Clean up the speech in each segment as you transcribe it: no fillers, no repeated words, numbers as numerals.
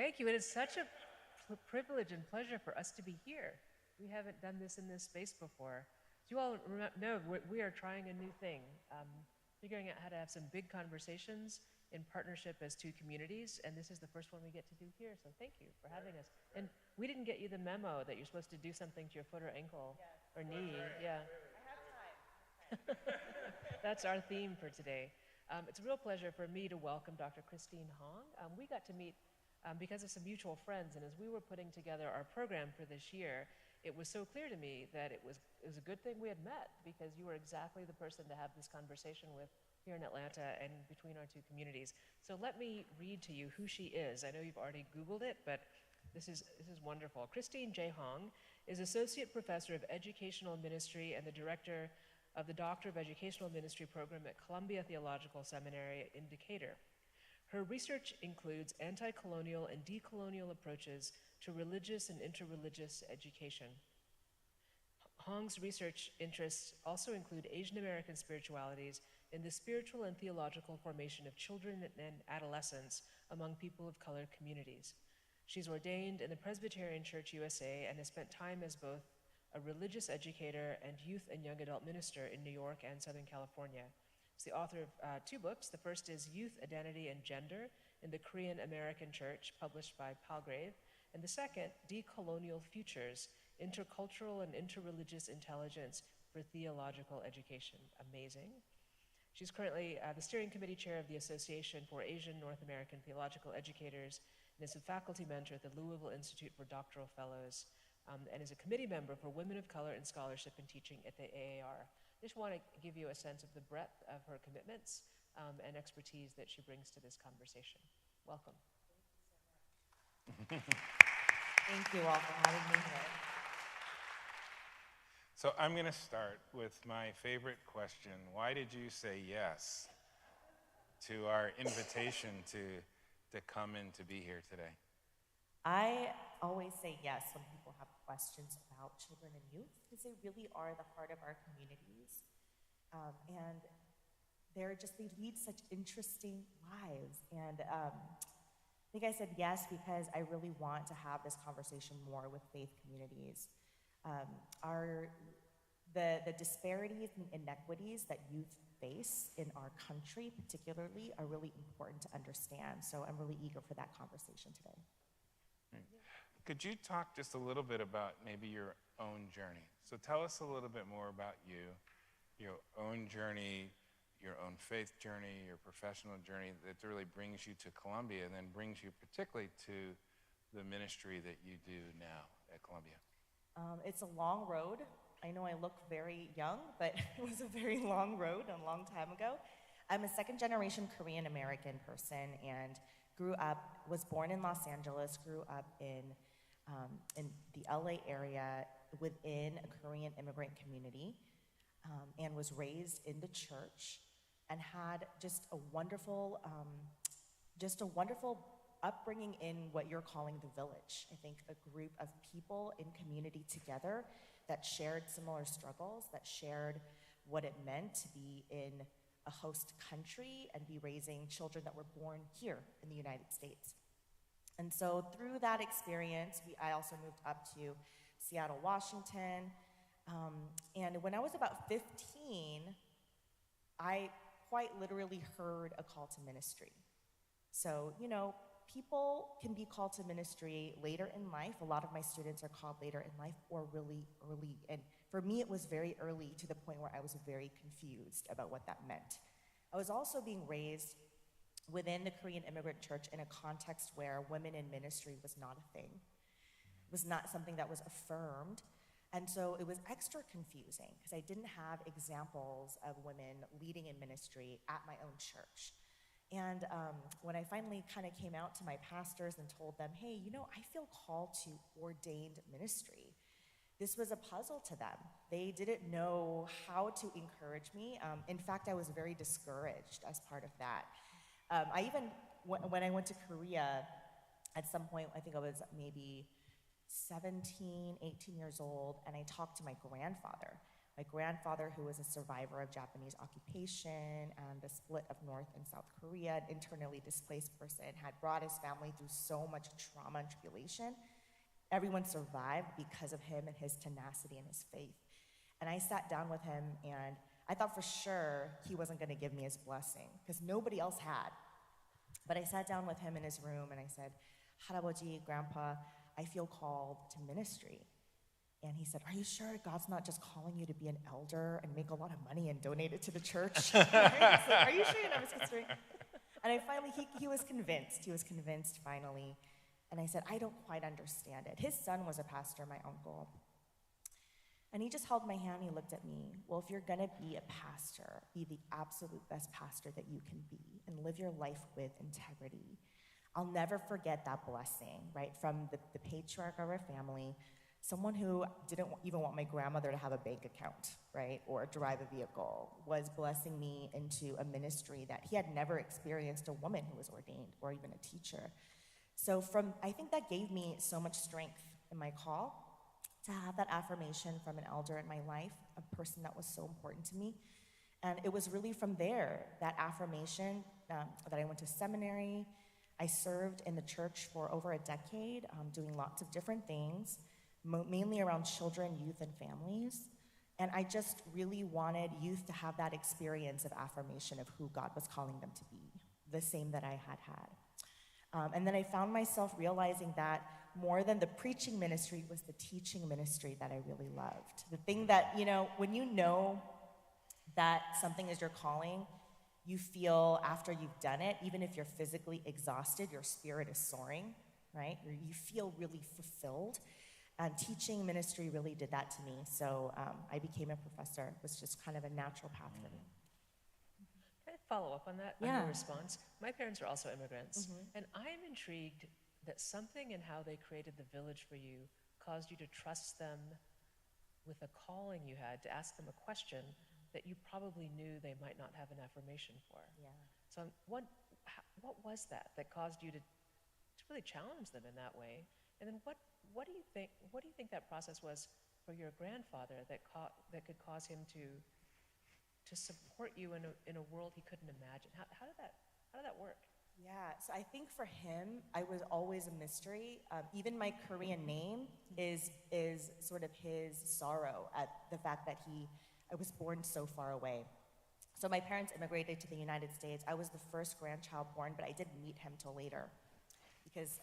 Thank you. It is such a privilege and pleasure for us to be here. We haven't done this in this space before. As you all know, we are trying a new thing, figuring out how to have some big conversations in partnership as two communities, and this is the first one we get to do here, so thank you for having us. And we didn't get you the memo that you're supposed to do something to your foot or ankle or knee. Yeah. I have time. That's our theme for today. It's a real pleasure for me to welcome Dr. Christine Hong. We got to meet because of some mutual friends, and as we were putting together our program for this year, it was so clear to me that it was a good thing we had met, because you were exactly the person to have this conversation with here in Atlanta and between our two communities. So let me read to you who she is. I know you've already Googled it, but this is wonderful. Christine J. Hong is Associate Professor of Educational Ministry and the Director of the Doctor of Educational Ministry program at Columbia Theological Seminary in Decatur. Her research includes anti-colonial and decolonial approaches to religious and interreligious education. Hong's research interests also include Asian American spiritualities in the spiritual and theological formation of children and adolescents among people of color communities. She's ordained in the Presbyterian Church USA and has spent time as both a religious educator and youth and young adult minister in New York and Southern California. She's the author of two books. The first is Youth, Identity, and Gender in the Korean American Church, published by Palgrave, and the second, Decolonial Futures, Intercultural and Interreligious Intelligence for Theological Education. Amazing. She's currently the steering committee chair of the Association for Asian North American Theological Educators, and is a faculty mentor at the Louisville Institute for Doctoral Fellows, and is a committee member for Women of Color in Scholarship and Teaching at the AAR. I just want to give you a sense of the breadth of her commitments and expertise that she brings to this conversation. Welcome. Thank you all for having me here. So I'm going to start with my favorite question. Why did you say yes to our invitation to come in to be here today? I always say yes when people have questions about children and youth, because they really are the heart of our communities. And they lead such interesting lives. And I think I said yes because I really want to have this conversation more with faith communities. The disparities and inequities that youth face in our country particularly are really important to understand. So I'm really eager for that conversation today. Could you talk just a little bit about maybe your own journey? So tell us a little bit more about you, your own journey, your own faith journey, your professional journey that really brings you to Columbia and then brings you particularly to the ministry that you do now at Columbia. It's a long road. I know I look very young, but it was a very long road a long time ago. I'm a second-generation Korean American person and was born in Los Angeles, grew up in the LA area within a Korean immigrant community, and was raised in the church and had just a wonderful upbringing in what you're calling the village. I think a group of people in community together that shared similar struggles, that shared what it meant to be in a host country and be raising children that were born here in the United States. And so through that experience, I also moved up to Seattle, Washington. And when I was about 15, I quite literally heard a call to ministry. So, people can be called to ministry later in life. A lot of my students are called later in life or really early. And for me, it was very early to the point where I was very confused about what that meant. I was also being raised within the Korean immigrant church in a context where women in ministry was not a thing. It was not something that was affirmed. And so it was extra confusing because I didn't have examples of women leading in ministry at my own church. And when I finally kind of came out to my pastors and told them, hey, I feel called to ordained ministry, this was a puzzle to them. They didn't know how to encourage me. In fact, I was very discouraged as part of that. I even, when I went to Korea, at some point, I think I was maybe 17, 18 years old, and I talked to my grandfather. My grandfather, who was a survivor of Japanese occupation and the split of North and South Korea, an internally displaced person, had brought his family through so much trauma and tribulation. Everyone survived because of him and his tenacity and his faith. And I sat down with him, and I thought for sure he wasn't going to give me his blessing, because nobody else had. But I sat down with him in his room, and I said, "Haraboji, Grandpa, I feel called to ministry." And he said, "Are you sure God's not just calling you to be an elder and make a lot of money and donate it to the church?" Like, "Are you sure you're not ministering?" And I finally, he was convinced. He was convinced finally. And I said, "I don't quite understand it." His son was a pastor, my uncle. And he just held my hand, he looked at me. "Well, if you're gonna be a pastor, be the absolute best pastor that you can be and live your life with integrity." I'll never forget that blessing, right? From the patriarch of our family, someone who didn't even want my grandmother to have a bank account, right? Or drive a vehicle, was blessing me into a ministry that he had never experienced a woman who was ordained or even a teacher. So I think that gave me so much strength in my call, to have that affirmation from an elder in my life, a person that was so important to me. And it was really from there, that affirmation, that I went to seminary. I served in the church for over a decade, doing lots of different things, mainly around children, youth, and families. And I just really wanted youth to have that experience of affirmation of who God was calling them to be, the same that I had had. And then I found myself realizing that more than the preaching ministry was the teaching ministry that I really loved. The thing that, when you know that something is your calling, you feel after you've done it, even if you're physically exhausted, your spirit is soaring, right? You feel really fulfilled. And teaching ministry really did that to me. So I became a professor. It was just kind of a natural path for me. Can I follow up on that, on your response? My parents are also immigrants, and I'm intrigued that something in how they created the village for you caused you to trust them with a calling you had, to ask them a question that you probably knew they might not have an affirmation for. Yeah. So what was that caused you to really challenge them in that way? And then what do you think that process was for your grandfather that could cause him to support you in a world he couldn't imagine? How did that work? Yeah, so I think for him, I was always a mystery. Even my Korean name is sort of his sorrow at the fact that I was born so far away. So my parents immigrated to the United States. I was the first grandchild born, but I didn't meet him till later. Because,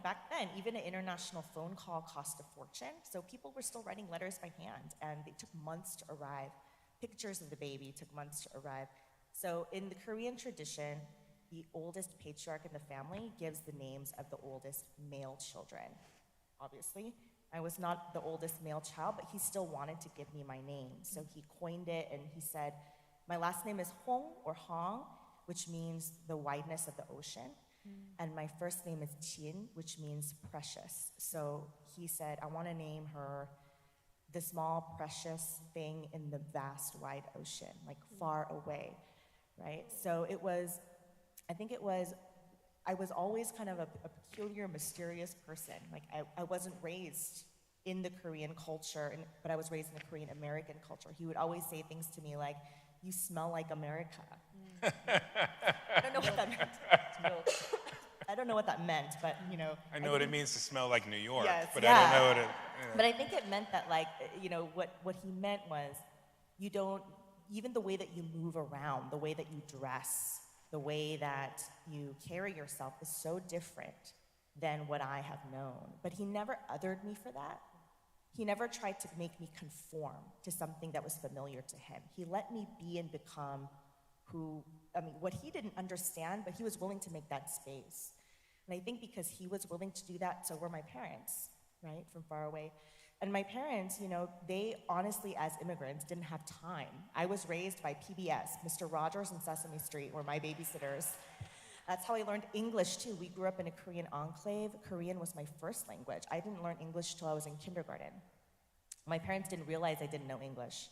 back then, even an international phone call cost a fortune. So people were still writing letters by hand, and they took months to arrive. Pictures of the baby took months to arrive. So in the Korean tradition, the oldest patriarch in the family gives the names of the oldest male children. Obviously, I was not the oldest male child, but he still wanted to give me my name. So he coined it, and he said, my last name is Hong or Hong, which means the wideness of the ocean. And my first name is Chin, which means precious. So he said, I want to name her the small, precious thing in the vast, wide ocean, like far away, right? So I was always kind of a peculiar, mysterious person. Like I wasn't raised in the Korean culture, but I was raised in the Korean American culture. He would always say things to me like, "You smell like America." I don't know what that meant. I don't know what that meant, but I know what it means to smell like New York, yes, but yeah. I don't know what it. But I think it meant that, what he meant was, even the way that you move around, the way that you dress, the way that you carry yourself is so different than what I have known. But he never othered me for that. He never tried to make me conform to something that was familiar to him. He let me be and become what he didn't understand, but he was willing to make that space. And I think because he was willing to do that, so were my parents, right, from far away. And my parents, they honestly, as immigrants, didn't have time. I was raised by PBS. Mr. Rogers and Sesame Street were my babysitters. That's how I learned English, too. We grew up in a Korean enclave. Korean was my first language. I didn't learn English till I was in kindergarten. My parents didn't realize I didn't know English.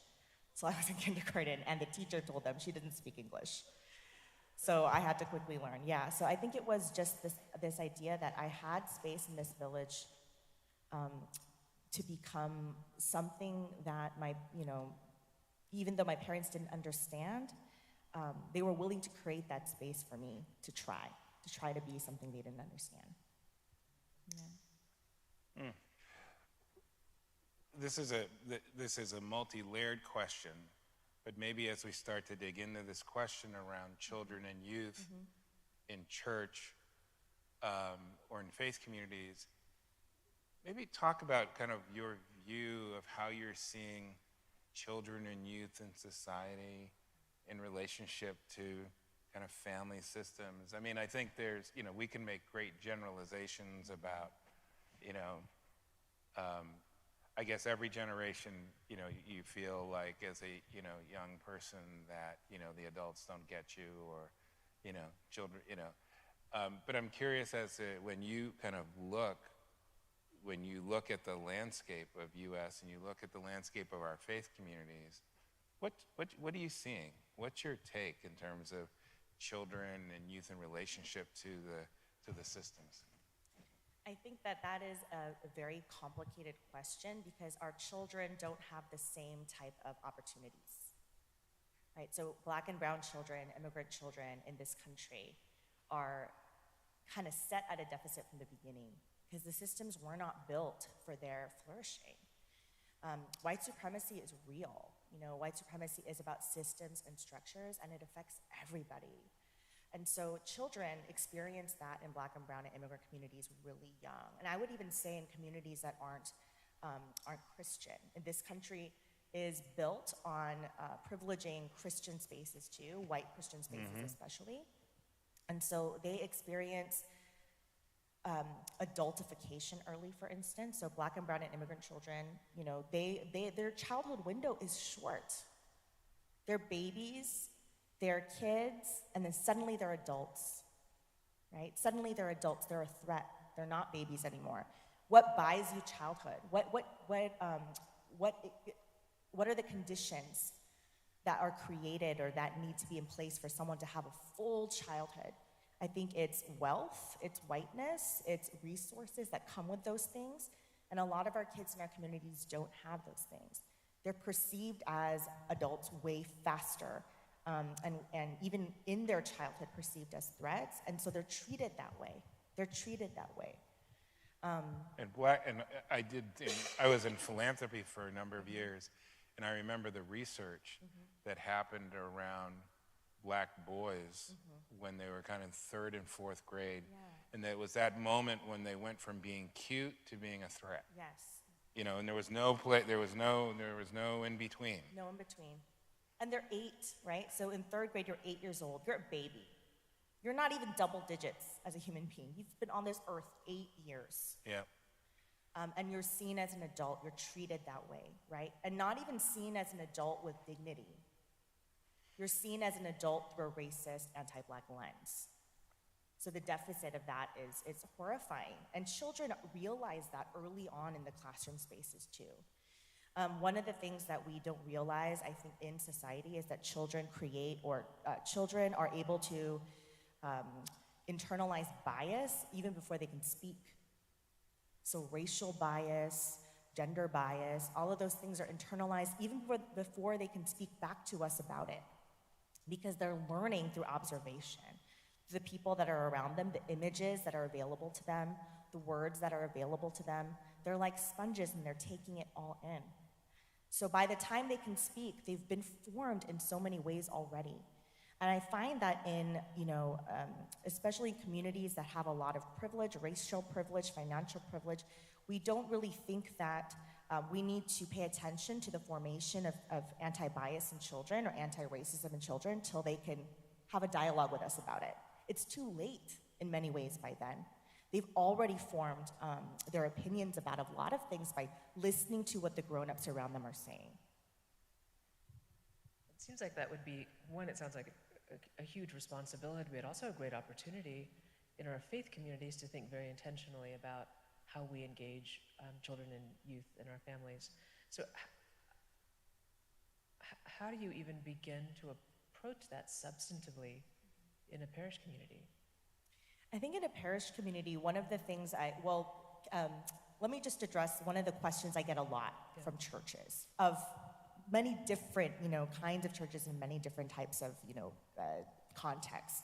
So I was in kindergarten, and the teacher told them she didn't speak English. So I had to quickly learn. Yeah, so I think it was just this idea that I had space in this village to become something that even though my parents didn't understand, they were willing to create that space for me to try to be something they didn't understand. Yeah. Mm. This is a multi-layered question, but maybe as we start to dig into this question around children and youth in church or in faith communities, maybe talk about kind of your view of how you're seeing children and youth in society in relationship to kind of family systems. I mean, I think there's, we can make great generalizations about, I guess every generation, you feel like as a, young person that, the adults don't get you or, children, but I'm curious as to when you kind of when you look at the landscape of U.S. and you look at the landscape of our faith communities, what are you seeing? What's your take in terms of children and youth in relationship to the systems? I think that is a very complicated question because our children don't have the same type of opportunities, right? So Black and brown children, immigrant children in this country are kind of set at a deficit from the beginning because the systems were not built for their flourishing. White supremacy is real. White supremacy is about systems and structures, and it affects everybody. And so children experience that in Black and brown and immigrant communities really young. And I would even say in communities that aren't Christian. And this country is built on privileging Christian spaces too, white Christian spaces especially. And so they experience adultification early, for instance. So Black and brown and immigrant children, their childhood window is short. They're babies, they're kids, and then suddenly they're adults, right? Suddenly they're adults, they're a threat. They're not babies anymore. What buys you childhood? What are the conditions that are created or that need to be in place for someone to have a full childhood? I think it's wealth, it's whiteness, it's resources that come with those things. And a lot of our kids in our communities don't have those things. They're perceived as adults way faster, and even in their childhood perceived as threats. And so they're treated that way. And I was in philanthropy for a number of years, and I remember the research that happened around Black boys when they were kind of third and fourth grade. Yeah. And it was that moment when they went from being cute to being a threat. Yes. And there was no in between. No in between. And they're 8, right? So in third grade, you're 8 years old. You're a baby. You're not even double digits as a human being. You've been on this earth 8 years. Yeah. And you're seen as an adult. You're treated that way, right? And not even seen as an adult with dignity. You're seen as an adult through a racist, anti-Black lens. So the deficit of that is horrifying. And children realize that early on in the classroom spaces too. One of the things that we don't realize, I think, in society is that children children are able to internalize bias even before they can speak. So racial bias, gender bias, all of those things are internalized even before they can speak back to us about it, because they're learning through observation. The people that are around them, the images that are available to them, the words that are available to them, they're like sponges and they're taking it all in. So by the time they can speak, they've been formed in so many ways already. And I find that in, especially communities that have a lot of privilege, racial privilege, financial privilege, we don't really think that we need to pay attention to the formation of anti-bias in children or anti-racism in children until they can have a dialogue with us about it. It's too late in many ways by then. They've already formed their opinions about a lot of things by listening to what the grown-ups around them are saying. It seems like that would be, one, it sounds like a huge responsibility, but also a great opportunity in our faith communities to think very intentionally about how we engage children and youth in our families. So how do you even begin to approach that substantively in a parish community? I think in a parish community, one of the things let me just address one of the questions I get a lot from churches of many different, kinds of churches and many different types of, contexts.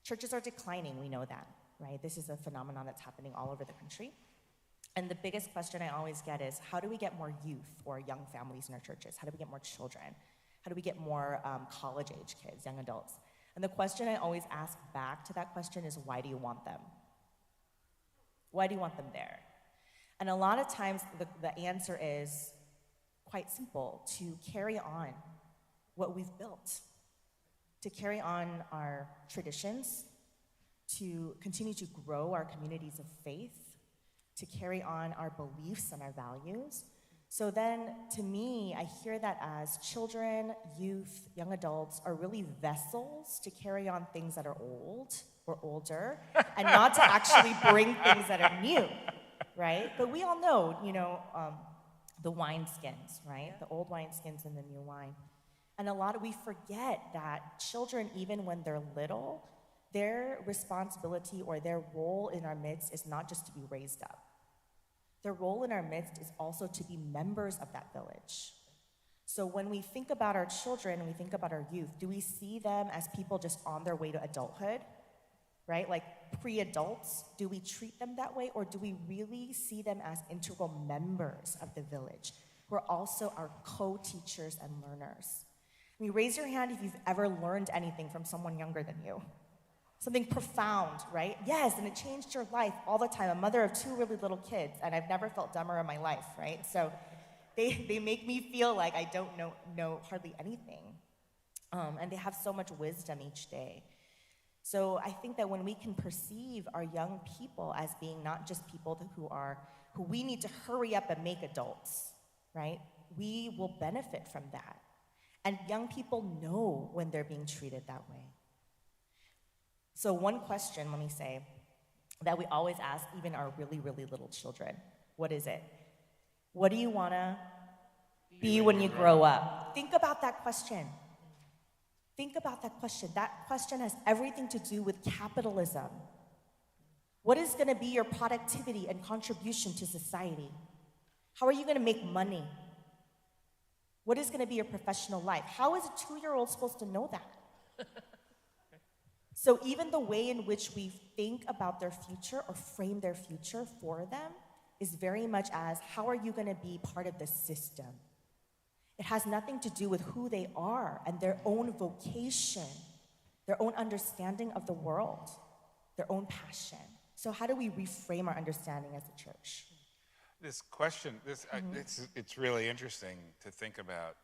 Churches are declining, we know that, right? This is a phenomenon that's happening all over the country. And the biggest question I always get is, how do we get more youth or young families in our churches? How do we get more children? How do we get more college-age kids, young adults? And the question I always ask back to that question is, why do you want them? Why do you want them there? And a lot of times, the answer is quite simple: to carry on what we've built, to carry on our traditions, to continue to grow our communities of faith, to carry on our beliefs and our values. So then, to me, I hear that as children, youth, young adults are really vessels to carry on things that are old or older, and not to actually bring things that are new, right? But we all know, the wineskins, right? The old wineskins and the new wine. And we forget that children, even when they're little, their responsibility or their role in our midst is not just to be raised up. Their role in our midst is also to be members of that village. So when we think about our children, we think about our youth, do we see them as people just on their way to adulthood, right? Like pre-adults? Do we treat them that way, or do we really see them as integral members of the village who are also our co-teachers and learners? I mean, raise your hand if you've ever learned anything from someone younger than you. Something profound, right? Yes, and it changed your life all the time. A mother of 2 really little kids, and I've never felt dumber in my life, right? So they make me feel like I don't know hardly anything. And they have so much wisdom each day. So I think that when we can perceive our young people as being not just people who we need to hurry up and make adults, right? We will benefit from that. And young people know when they're being treated that way. So one question, let me say, that we always ask even our really, really little children, what is it? What do you want to be when you grow up? Think about that question. Think about that question. That question has everything to do with capitalism. What is going to be your productivity and contribution to society? How are you going to make money? What is going to be your professional life? How is a 2-year-old supposed to know that? So even the way in which we think about their future or frame their future for them is very much as, how are you going to be part of the system? It has nothing to do with who they are and their own vocation, their own understanding of the world, their own passion. So how do we reframe our understanding as a church? This question, it's really interesting to think about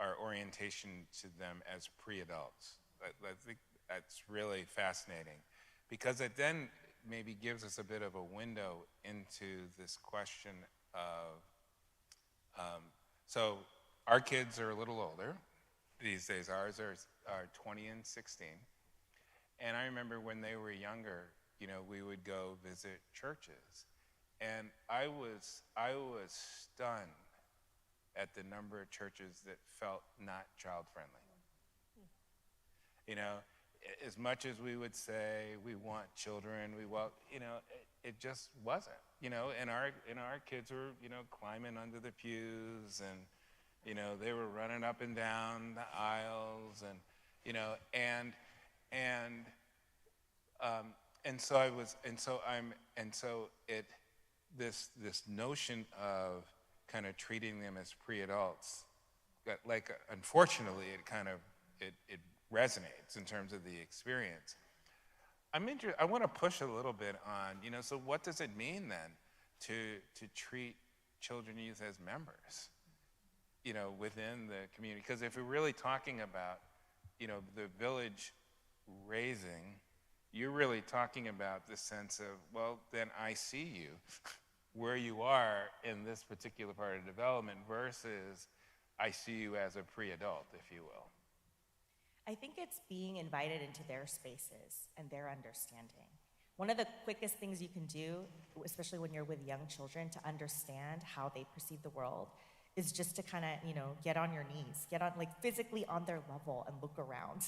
our orientation to them as pre-adults. I think that's really fascinating, because it then maybe gives us a bit of a window into this question of, so our kids are a little older these days. Ours are 20 and 16. And I remember when they were younger, we would go visit churches. And I was stunned at the number of churches that felt not child-friendly. As much as we would say we want children, it just wasn't. And our kids were, climbing under the pews, and, they were running up and down the aisles, and, this notion of kind of treating them as pre-adults, unfortunately, it resonates in terms of the experience. I want to push a little bit on, so what does it mean then to treat children and youth as members, within the community? Because if we're really talking about, the village raising, you're really talking about the sense of, well, then I see you where you are in this particular part of development versus I see you as a pre-adult, if you will. I think it's being invited into their spaces and their understanding. One of the quickest things you can do, especially when you're with young children, to understand how they perceive the world is just to kind of, get on your knees, get on, physically on their level and look around.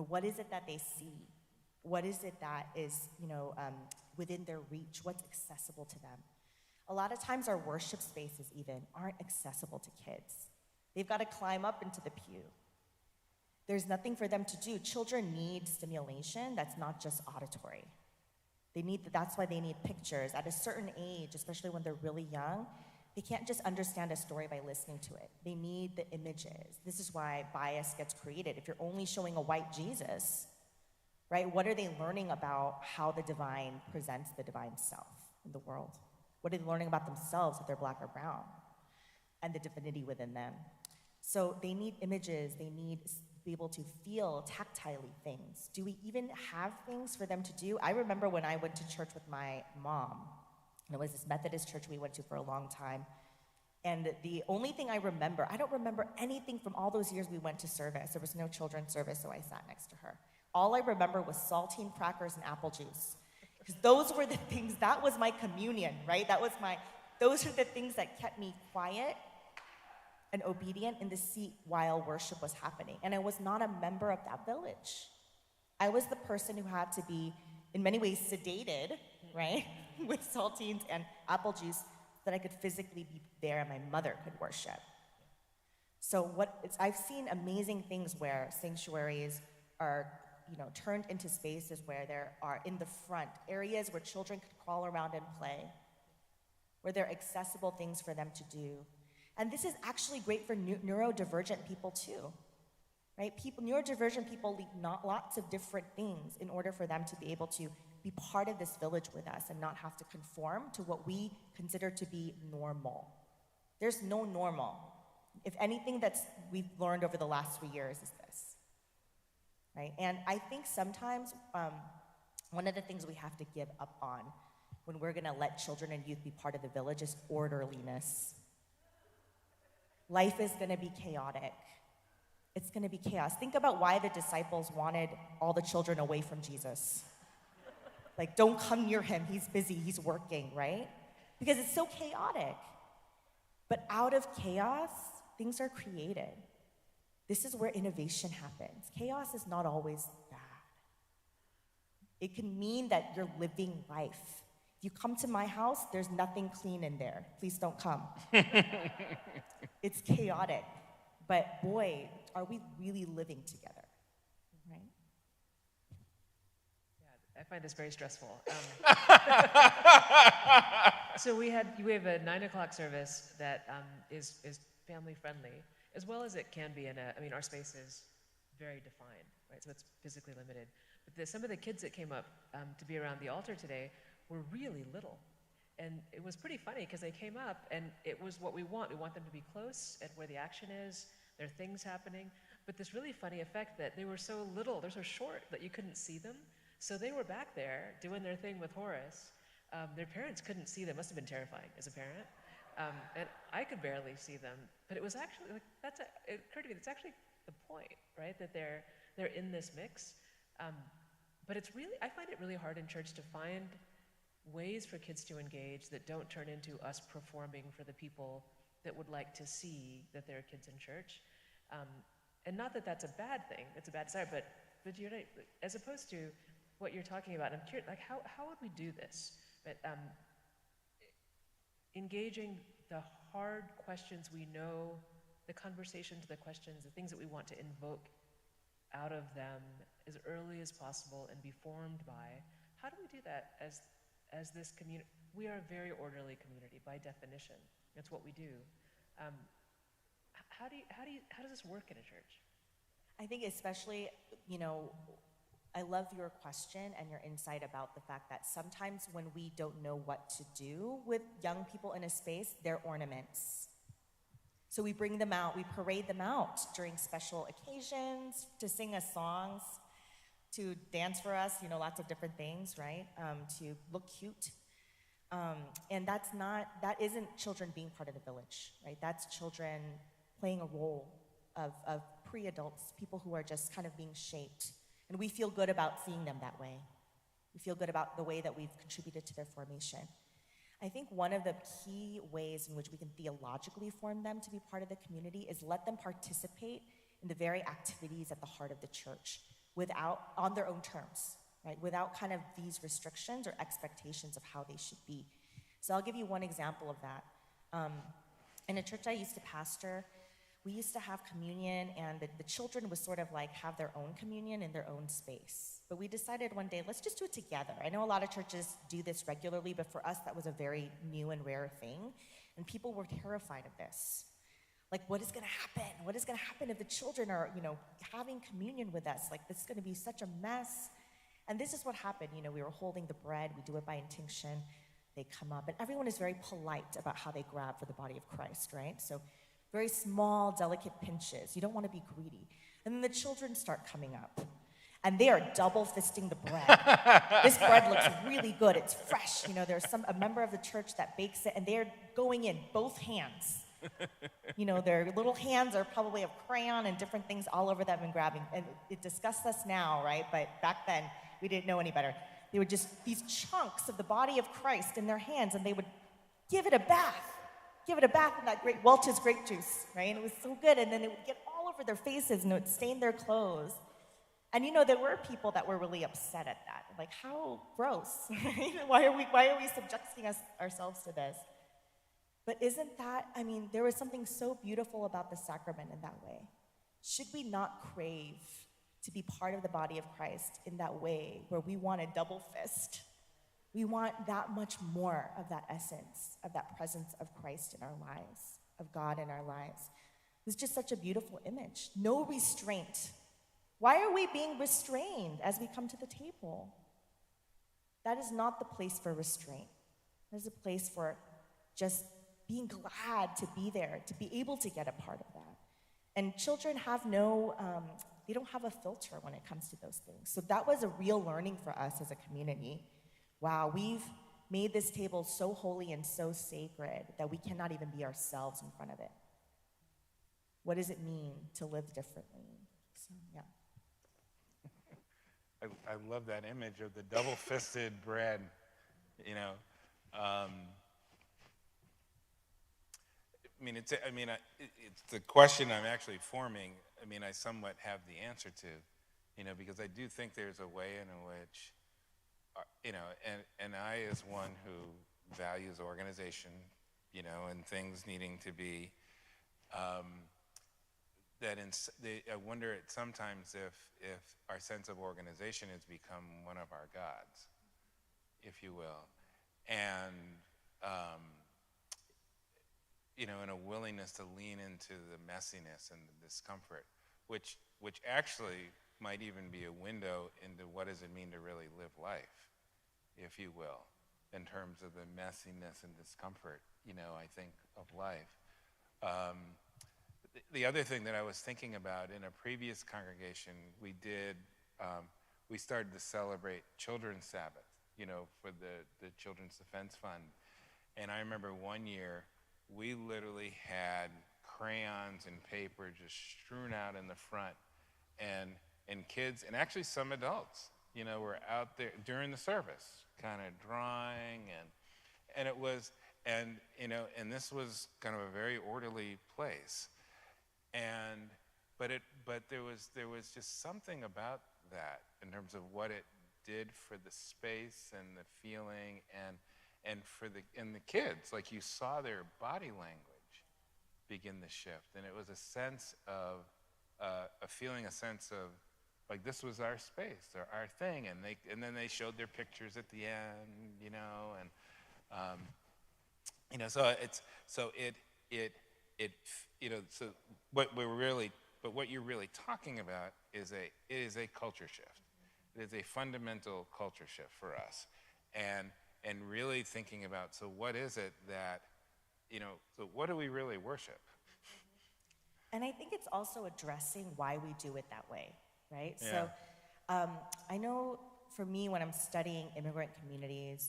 What is it that they see? What is it that is, within their reach, what's accessible to them. A lot of times our worship spaces even aren't accessible to kids. They've got to climb up into the pew. There's nothing for them to do. Children need stimulation that's not just auditory. That's why they need pictures. At a certain age, especially when they're really young, they can't just understand a story by listening to it. They need the images. This is why bias gets created. If you're only showing a white Jesus, right, what are they learning about how the divine presents the divine self in the world? What are they learning about themselves if they're black or brown and the divinity within them? So they need images. They need to be able to feel tactilely things. Do we even have things for them to do? I remember when I went to church with my mom. And it was this Methodist church we went to for a long time. And the only thing I don't remember anything from all those years we went to service. There was no children's service, so I sat next to her. All I remember was saltine crackers and apple juice. Because those were the things, that was my communion, right? Those are the things that kept me quiet and obedient in the seat while worship was happening. And I was not a member of that village. I was the person who had to be, in many ways, sedated, right? With saltines and apple juice so that I could physically be there and my mother could worship. So I've seen amazing things where sanctuaries are, turned into spaces where there are in the front areas where children could crawl around and play, where there are accessible things for them to do. And this is actually great for neurodivergent people too, right? Neurodivergent people need lots of different things in order for them to be able to be part of this village with us and not have to conform to what we consider to be normal. There's no normal. If anything we've learned over the last 3 years is this, right? And I think sometimes one of the things we have to give up on when we're gonna let children and youth be part of the village is orderliness. Life is gonna be chaotic. It's gonna be chaos. Think about why the disciples wanted all the children away from Jesus. Like, don't come near him, he's busy, he's working, right? Because it's so chaotic. But out of chaos, things are created. This is where innovation happens. Chaos is not always bad. It can mean that you're living life. If you come to my house, there's nothing clean in there. Please don't come. It's chaotic. But boy, are we really living together, right? I find this very stressful. So we have a 9:00 service that is family friendly, as well as it can be our space is very defined, right? So it's physically limited. But some of the kids that came up to be around the altar today were really little. And it was pretty funny because they came up and it was what we want. We want them to be close at where the action is. There are things happening. But this really funny effect that they were so little, they're so short that you couldn't see them. So they were back there doing their thing with Horace. Their parents couldn't see them. Must have been terrifying as a parent. And I could barely see them. But it was actually, it occurred to me, that's actually the point, right? That they're in this mix. But I find it really hard in church to find ways for kids to engage that don't turn into us performing for the people that would like to see that there are kids in church. And not that that's a bad thing, it's a bad desire, but you're right, as opposed to what you're talking about, I'm curious, like how would we do this? But engaging the hard questions we know, the conversations, the questions, the things that we want to invoke out of them as early as possible and be formed by. How do we do that as this community? We are a very orderly community by definition. That's what we do. How does this work in a church? I think especially, I love your question and your insight about the fact that sometimes when we don't know what to do with young people in a space, they're ornaments. So we bring them out, we parade them out during special occasions to sing us songs, to dance for us, lots of different things, right? To look cute. And that isn't children being part of the village, right? That's children playing a role of pre-adults, people who are just kind of being shaped. And we feel good about seeing them that way. We feel good about the way that we've contributed to their formation. I think one of the key ways in which we can theologically form them to be part of the community is let them participate in the very activities at the heart of the church on their own terms. right? Without kind of these restrictions or expectations of how they should be. So I'll give you one example of that. In a church I used to pastor, we used to have communion, and the children would sort of like have their own communion in their own space. But we decided one day, let's just do it together. I know a lot of churches do this regularly, but for us, that was a very new and rare thing. And people were terrified of this. Like, what is gonna happen? What is gonna happen if the children are, having communion with us? Like, this is gonna be such a mess. And this is what happened. We were holding the bread. We do it by intinction. They come up, and everyone is very polite about how they grab for the body of Christ, right? So very small, delicate pinches. You don't want to be greedy. And then the children start coming up, and they are double fisting the bread. This bread looks really good. It's fresh. There's a member of the church that bakes it, and they're going in both hands. Their little hands are probably of crayon and different things all over them and grabbing. And it disgusts us now, right? But back then, we didn't know any better. They were just these chunks of the body of Christ in their hands, and they would give it a bath in that great Welch's grape juice, right? And it was so good, and then it would get all over their faces, and it would stain their clothes. And there were people that were really upset at that. Like, how gross. Why are we subjecting ourselves to this? But isn't that, there was something so beautiful about the sacrament in that way. Should we not crave to be part of the body of Christ in that way, where we want a double fist? We want that much more of that essence, of that presence of Christ in our lives, of God in our lives. It's just such a beautiful image. No restraint. Why are we being restrained as we come to the table? That is not the place for restraint. That is a place for just being glad to be there, to be able to get a part of that. And children have they don't have a filter when it comes to those things. So that was a real learning for us as a community. Wow, we've made this table so holy and so sacred that we cannot even be ourselves in front of it. What does it mean to live differently? So, yeah. I love that image of the double-fisted bread, it's the question I'm actually forming. I somewhat have the answer to, because I do think there's a way in which, and I, as one who values organization, and things needing to be, I wonder sometimes if our sense of organization has become one of our gods, if you will, and and a willingness to lean into the messiness and the discomfort, which actually might even be a window into what does it mean to really live life, if you will, in terms of the messiness and discomfort, I think, of life. The other thing that I was thinking about, in a previous congregation, we started to celebrate Children's Sabbath, for the Children's Defense Fund. And I remember one year, we literally had crayons and paper just strewn out in the front, and kids, and actually some adults, were out there during the service, kind of drawing, and it was, and this was kind of a very orderly place, but there was just something about that in terms of what it did for the space and the feeling, and for the kids, like, you saw their body language begin to shift, and it was a sense of a sense of, like, this was our space or our thing, and then they showed their pictures at the end, so what you're really talking about is a culture shift. It is a fundamental culture shift for us, and really thinking about, so what is it that, so what do we really worship? And I think it's also addressing why we do it that way, right? Yeah. So I know for me, when I'm studying immigrant communities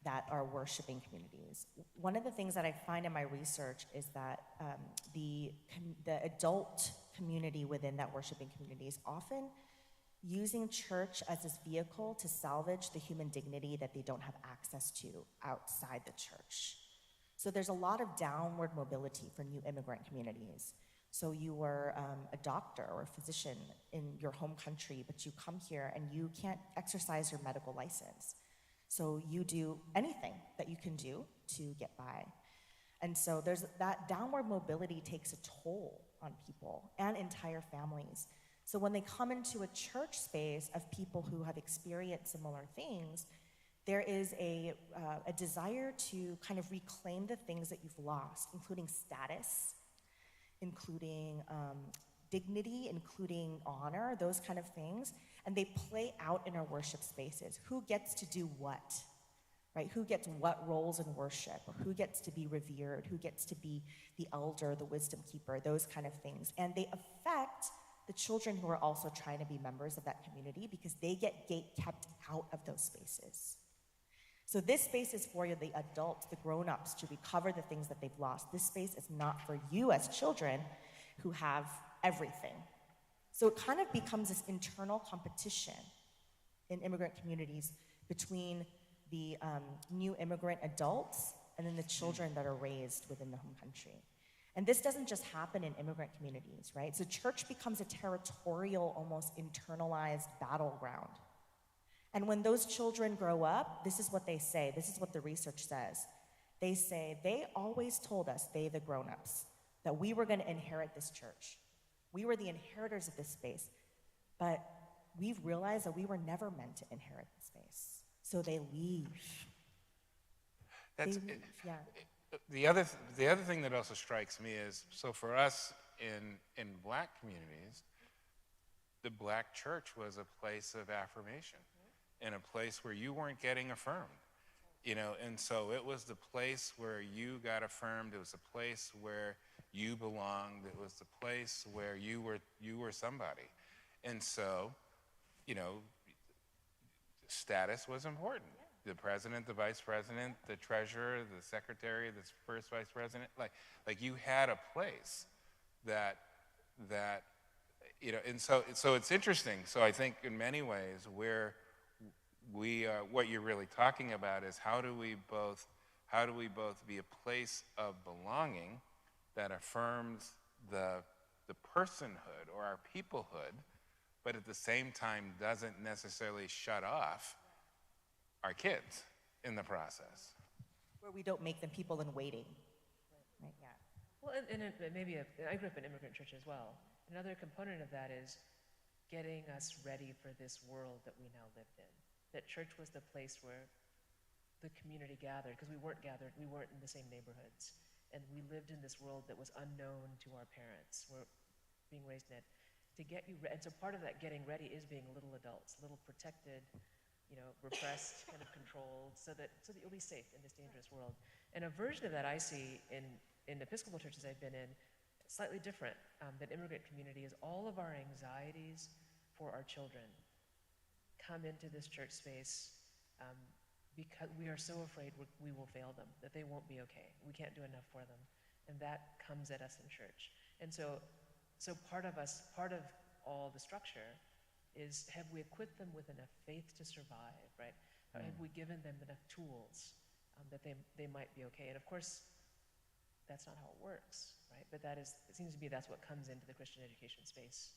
that are worshiping communities, one of the things that I find in my research is that the adult community within that worshiping community is often using church as this vehicle to salvage the human dignity that they don't have access to outside the church. So there's a lot of downward mobility for new immigrant communities. So you were a doctor or a physician in your home country, but you come here and you can't exercise your medical license. So you do anything that you can do to get by. And so there's that downward mobility takes a toll on people and entire families. So when they come into a church space of people who have experienced similar things, there is a desire to kind of reclaim the things that you've lost, including status, including dignity, including honor, those kind of things. And they play out in our worship spaces. Who gets to do what? Right? Who gets what roles in worship? Or who gets to be revered? Who gets to be the elder, the wisdom keeper, those kind of things. And they affect the children who are also trying to be members of that community because they get gate kept out of those spaces. So this space is for the adults, the grown-ups, to recover the things that they've lost. This space is not for you as children who have everything. So it kind of becomes this internal competition in immigrant communities between the new immigrant adults and then the children that are raised within the home country. And this doesn't just happen in immigrant communities, right? So church becomes a territorial, almost internalized battleground. And when those children grow up, this is what they say. This is what the research says. They say, they always told us, they the grown-ups, that we were going to inherit this church. We were the inheritors of this space. But we've realized that we were never meant to inherit the space. So they leave. That's they leave, yeah. The other thing that also strikes me is, so for us in Black communities, the Black church was a place of affirmation, and a place where you weren't getting affirmed, and so it was the place where you got affirmed. It was a place where you belonged. It was the place where you were somebody, and so, status was important. The president, the vice president, the treasurer, the secretary, the first vice president, like you had a place that and so it's interesting. So I think in many ways what you're really talking about is how do we both be a place of belonging that affirms the personhood or our peoplehood, but at the same time doesn't necessarily shut off our kids in the process. Where we don't make them people in waiting. Right, yeah. Well, and I grew up in immigrant church as well. Another component of that is getting us ready for this world that we now lived in. That church was the place where the community gathered, because we weren't in the same neighborhoods. And we lived in this world that was unknown to our parents. We're being raised in it. To get you ready, and so part of that getting ready is being little adults, little protected, repressed, kind of controlled, so that you'll be safe in this dangerous world. And a version of that I see in Episcopal churches I've been in, slightly different than immigrant community, is all of our anxieties for our children come into this church space because we are so afraid we will fail them, that they won't be okay. We can't do enough for them. And that comes at us in church. And so part of all the structure is, have we equipped them with enough faith to survive, right? Have we given them enough tools that they might be okay? And of course, that's not how it works, right? But it seems to be that's what comes into the Christian education space.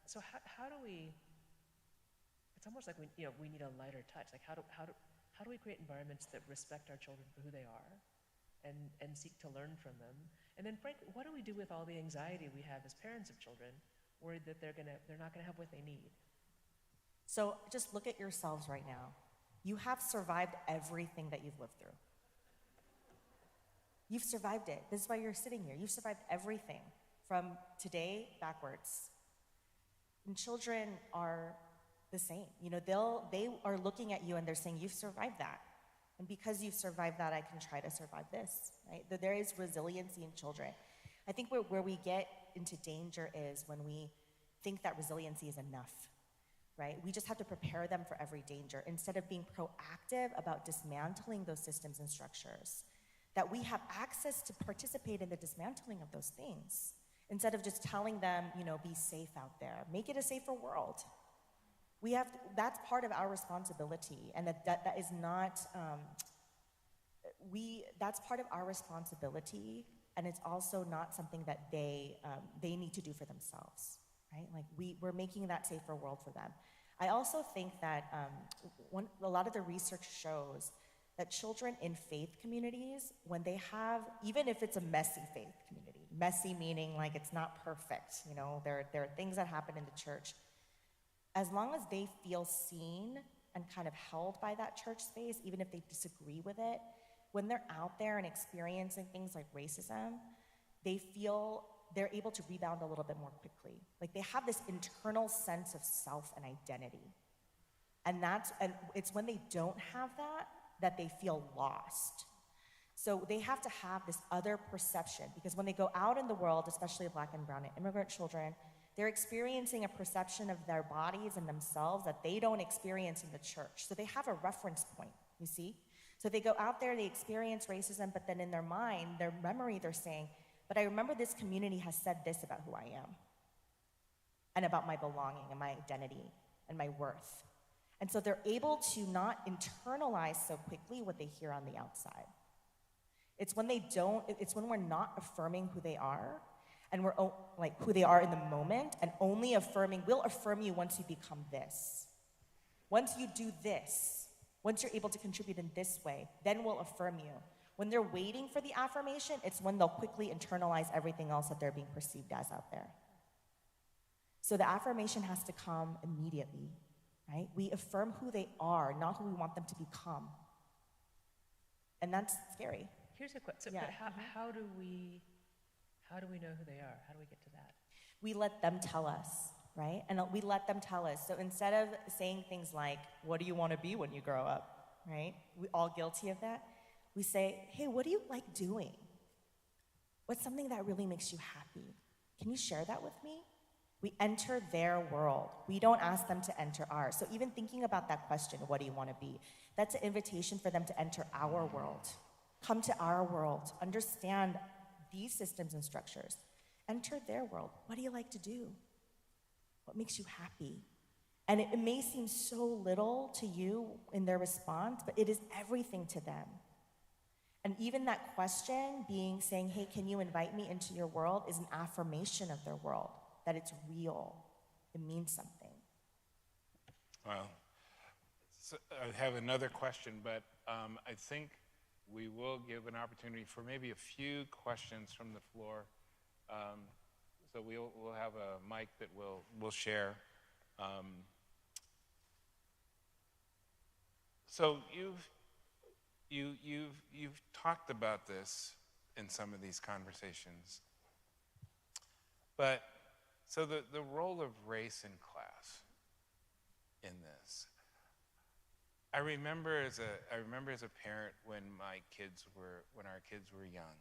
So how do we? It's almost like we need a lighter touch. Like how do we create environments that respect our children for who they are, and seek to learn from them? And then, frankly, what do we do with all the anxiety we have as parents of children, worried that they're not gonna have what they need? So just look at yourselves right now. You have survived everything that you've lived through. You've survived it. This is why you're sitting here. You've survived everything from today backwards. And children are the same. They are looking at you and they're saying, you've survived that. And because you've survived that, I can try to survive this, right? That there is resiliency in children. I think where we get into danger is when we think that resiliency is enough, right? We just have to prepare them for every danger instead of being proactive about dismantling those systems and structures, that we have access to participate in the dismantling of those things instead of just telling them, be safe out there. Make it a safer world. That's part of our responsibility, and that is not, that's part of our responsibility and it's also not something that they need to do for themselves, right? Like we're making that safer world for them. I also think that a lot of the research shows that children in faith communities, when they have, even if it's a messy faith community, messy meaning like it's not perfect, you know, there are things that happen in the church, as long as they feel seen and kind of held by that church space, even if they disagree with it, when they're out there and experiencing things like racism, they feel they're able to rebound a little bit more quickly. Like they have this internal sense of self and identity. And it's when they don't have that they feel lost. So they have to have this other perception, because when they go out in the world, especially Black and brown and immigrant children, they're experiencing a perception of their bodies and themselves that they don't experience in the church. So they have a reference point, you see? So they go out there, they experience racism, but then in their mind, their memory, they're saying, but I remember this community has said this about who I am, and about my belonging and my identity and my worth. And so they're able to not internalize so quickly what they hear on the outside. It's when we're not affirming who they are, and we're like who they are in the moment, and only affirming, we'll affirm you once you become this. Once you do this, once you're able to contribute in this way, then we'll affirm you. When they're waiting for the affirmation, it's when they'll quickly internalize everything else that they're being perceived as out there. So the affirmation has to come immediately, right? We affirm who they are, not who we want them to become. And that's scary. Here's a question. Yeah. But how do we know who they are? How do we get to that? We let them tell us, right? And we let them tell us. So instead of saying things like, what do you want to be when you grow up, right? We're all guilty of that. We say, hey, what do you like doing? What's something that really makes you happy? Can you share that with me? We enter their world. We don't ask them to enter ours. So even thinking about that question, what do you want to be? That's an invitation for them to enter our world. Come to our world. Understand these systems and structures. Enter their world. What do you like to do? What makes you happy? And it may seem so little to you in their response, but it is everything to them. And even that question saying, hey, can you invite me into your world, is an affirmation of their world, that it's real. It means something. Well, so I have another question, but I think we will give an opportunity for maybe a few questions from the floor. So we'll have a mic that we'll share. So you've talked about this in some of these conversations, but so the role of race in class in this. I remember as a parent when our kids were young,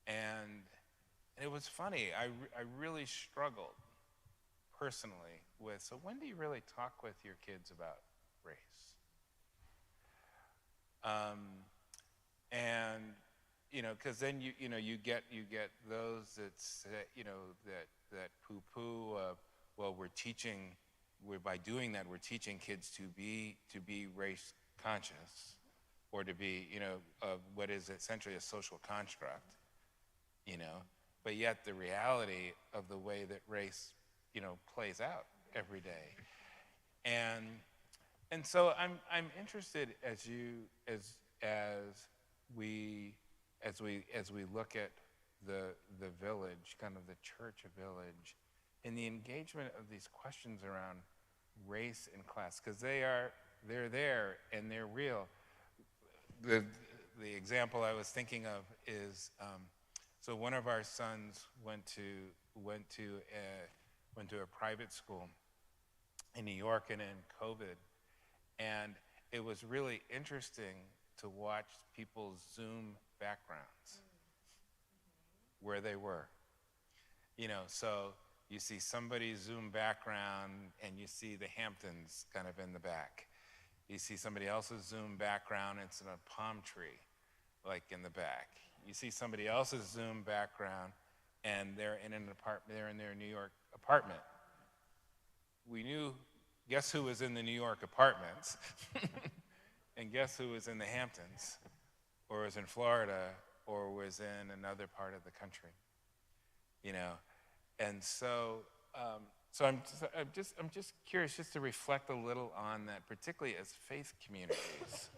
and it was funny. I really struggled personally with, so when do you really talk with your kids about race? And because then you get those that say, that poo-poo. Well, by doing that, we're teaching kids to be race conscious, or to be what is essentially a social construct, But yet the reality of the way that race plays out every day, and so I'm interested as we look at the village, kind of the church village, in the engagement of these questions around race and class, because they're there and they're real. The example I was thinking of is so one of our sons went to a private school in New York and in COVID, and it was really interesting to watch people's Zoom backgrounds where they were. So you see somebody's Zoom background and you see the Hamptons kind of in the back. You see somebody else's Zoom background, it's in a palm tree, like in the back. You see somebody else's Zoom background and they're in an apartment, they're in their New York apartment. Guess who was in the New York apartments? And guess who was in the Hamptons, or was in Florida, or was in another part of the country, you know. And so, I'm just curious just to reflect a little on that, particularly as faith communities.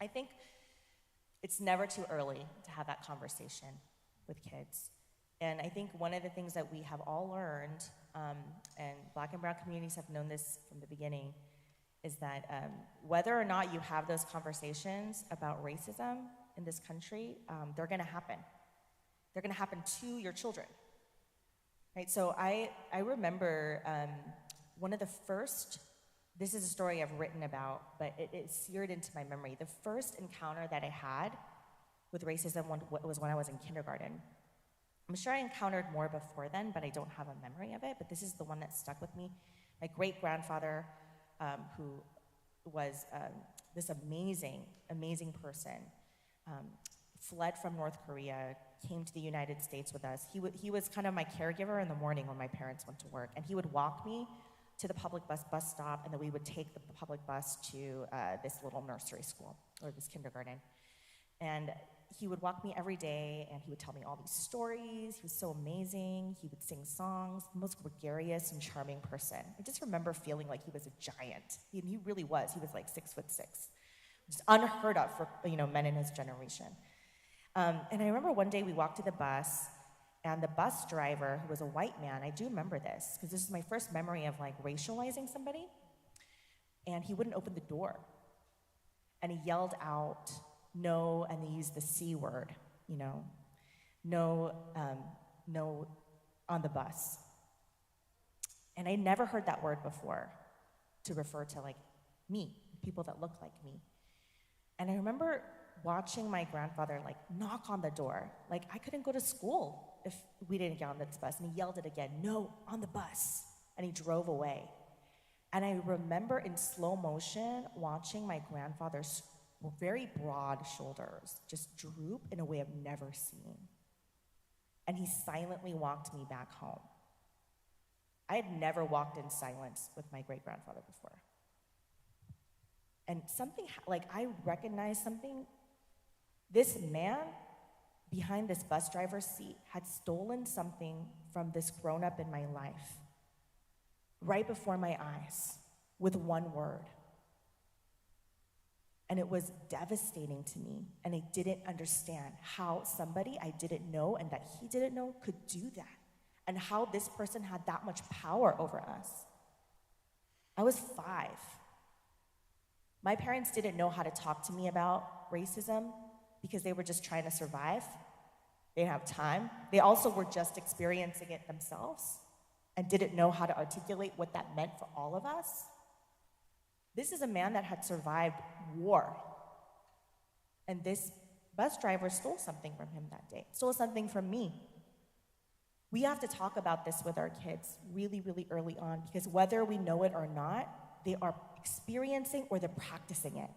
I think it's never too early to have that conversation with kids. And I think one of the things that we have all learned, and Black and brown communities have known this from the beginning, is that whether or not you have those conversations about racism in this country, they're gonna happen. They're gonna happen to your children, right? So I remember one of the first, this is a story I've written about, but it seared into my memory. The first encounter that I had with racism was when I was in kindergarten. I'm sure I encountered more before then, but I don't have a memory of it, but this is the one that stuck with me. My great-grandfather, who was this amazing, amazing person, fled from North Korea, came to the United States with us. He was kind of my caregiver in the morning when my parents went to work, and he would walk me to the public bus stop, and then we would take the public bus to this little nursery school, or this kindergarten. And he would walk me every day, and he would tell me all these stories. He was so amazing. He would sing songs, the most gregarious and charming person. I just remember feeling like he was a giant. He really was. He was like 6'6", just unheard of for men in his generation. And I remember one day we walked to the bus, and the bus driver, who was a white man, I do remember this, because this is my first memory of like racializing somebody, and he wouldn't open the door. And he yelled out, "No," and they used the C word, no on the bus. And I never heard that word before to refer to like me, people that look like me. And I remember watching my grandfather like knock on the door. Like I couldn't go to school if we didn't get on this bus. And he yelled it again, "No, on the bus." And he drove away. And I remember in slow motion watching my grandfather's very broad shoulders just droop in a way I've never seen. And he silently walked me back home. I had never walked in silence with my great-grandfather before. And something, I recognized something. This man behind this bus driver's seat had stolen something from this grown-up in my life right before my eyes with one word. And it was devastating to me, and I didn't understand how somebody I didn't know and that he didn't know could do that, and how this person had that much power over us. I was 5. My parents didn't know how to talk to me about racism because they were just trying to survive. They didn't have time. They also were just experiencing it themselves and didn't know how to articulate what that meant for all of us. This is a man that had survived war. And this bus driver stole something from him that day, stole something from me. We have to talk about this with our kids really, really early on, because whether we know it or not, they are experiencing or they're practicing it.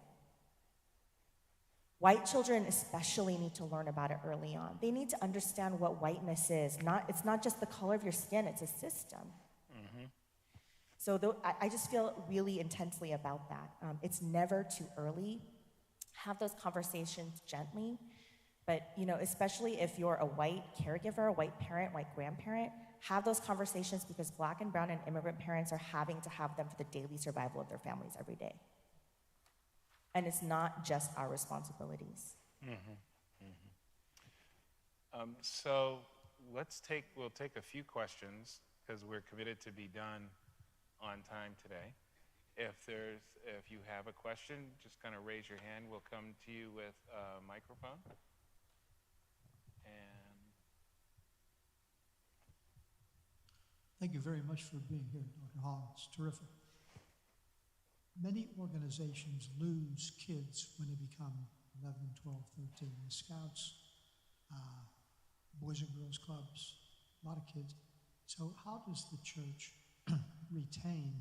White children especially need to learn about it early on. They need to understand what whiteness is. It's not just the color of your skin, it's a system. Mm-hmm. So I just feel really intensely about that. It's never too early. Have those conversations gently. But especially if you're a white caregiver, a white parent, white grandparent, have those conversations, because Black and brown and immigrant parents are having to have them for the daily survival of their families every day. And it's not just our responsibilities. Mm-hmm. Mm-hmm. So we'll take a few questions, because we're committed to be done on time today. If you have a question, just kind of raise your hand. We'll come to you with a microphone. Thank you very much for being here, Dr. Hall. It's terrific. Many organizations lose kids when they become 11, 12, 13. The Scouts, Boys and Girls Clubs, a lot of kids. So how does the church retain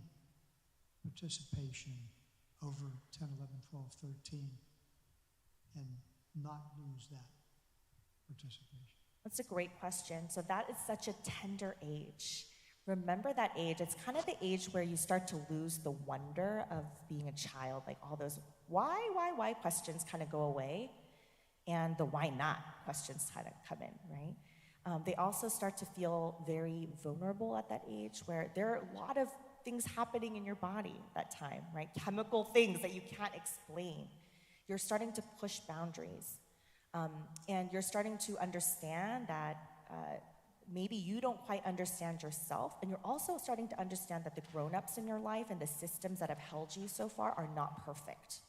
participation over 10, 11, 12, 13 and not lose that participation? That's a great question. So that is such a tender age. Remember that age. It's kind of the age where you start to lose the wonder of being a child, like all those why questions kind of go away. and the why not questions kind of come in, right? They also start to feel very vulnerable at that age, where there are a lot of things happening in your body at that time, right? Chemical things that you can't explain. You're starting to push boundaries. And you're starting to understand that maybe you don't quite understand yourself, and you're also starting to understand that the grown-ups in your life and the systems that have held you so far are not perfect.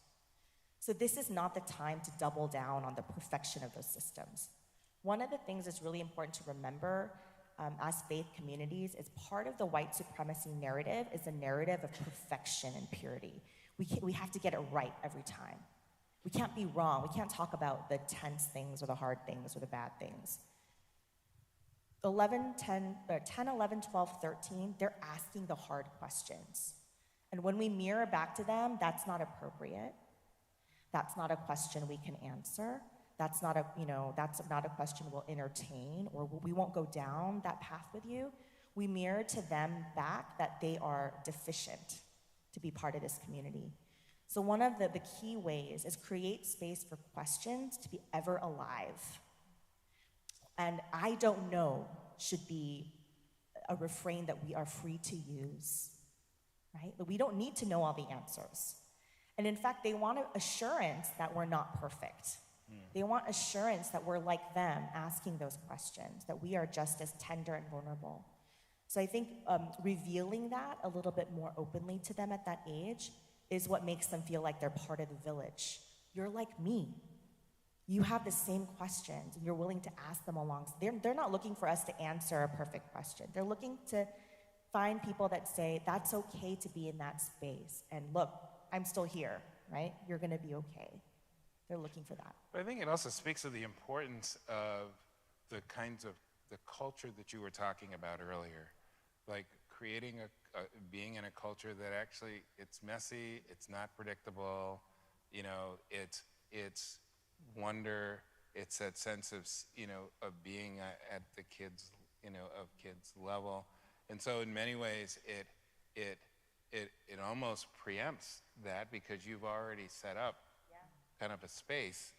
So this is not the time to double down on the perfection of those systems. One of the things that's really important to remember as faith communities is part of the white supremacy narrative is a narrative of perfection and purity. We have to get it right every time. We can't be wrong. We can't talk about the tense things or the hard things or the bad things. 10, 11, 12, 13, they're asking the hard questions. And when we mirror back to them, that's not appropriate. That's not a question we can answer. That's not a question we'll entertain, or we won't go down that path with you. We mirror to them back that they are deficient to be part of this community. So one of the key ways is create space for questions to be ever alive. And I don't know should be a refrain that we are free to use, right? We don't need to know all the answers. And in fact, they want assurance that we're not perfect. They want assurance that we're like them, asking those questions, that we are just as tender and vulnerable. So I think revealing that a little bit more openly to them at that age is what makes them feel like they're part of the village. You're like me. You have the same questions, and you're willing to ask them along. They're not looking for us to answer a perfect question. They're looking to find people that say, that's okay to be in that space. And look, I'm still here, right? You're gonna be okay. They're looking for that. But I think it also speaks of the importance of the kinds of the culture that you were talking about earlier. Like creating being in a culture that actually, it's messy, it's not predictable, it's wonder, it's that sense of, of being at the kids, kids level. And so in many ways, it almost preempts that, because you've already set up kind of a space,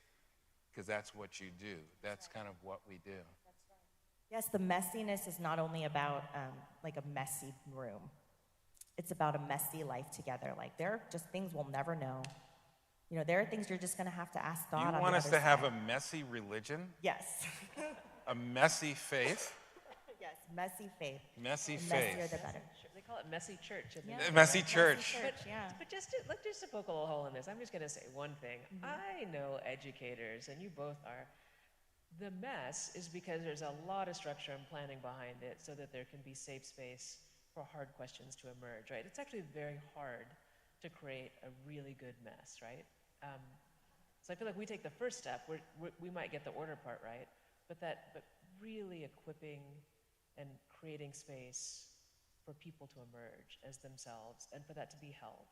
because that's what you do. That's kind of what we do. Yes, the messiness is not only about like a messy room. It's about a messy life together. Like, there are just things we'll never know. There are things you're just going to have to ask God on the other side. You want us to have a messy religion? Yes. A messy faith? Yes, messy faith. Messy The faith. messier, the better. They call it messy church. Messy church. But just to poke a little hole in this, I'm just going to say one thing. I know educators, and you both are. The mess is because there's a lot of structure and planning behind it, so that there can be safe space for hard questions to emerge, right? It's actually very hard to create a really good mess, right? So I feel like we take the first step. We might get the order part right, but really equipping and creating space for people to emerge as themselves, and for that to be held.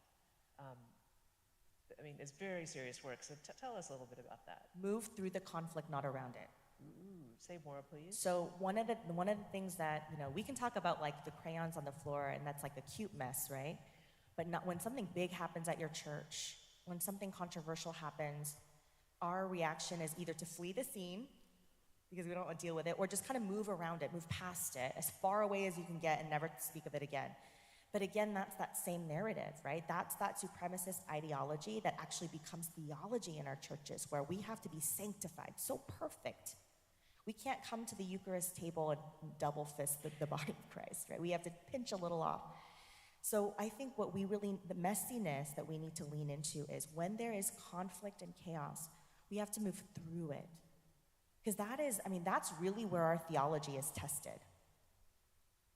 It's very serious work, so tell us a little bit about that. Move through the conflict, not around it. Ooh, say more, please. So one of the things that, we can talk about, like the crayons on the floor, and that's like a cute mess, right? But not when something big happens at your church, when something controversial happens, our reaction is either to flee the scene, because we don't want to deal with it, or just kind of move around it, move past it, as far away as you can get and never speak of it again. But again, that's that same narrative, right? That's that supremacist ideology that actually becomes theology in our churches, where we have to be sanctified, so perfect. We can't come to the Eucharist table and double fist the body of Christ, right? We have to pinch a little off. So I think the messiness that we need to lean into is when there is conflict and chaos, we have to move through it. Because that's really where our theology is tested,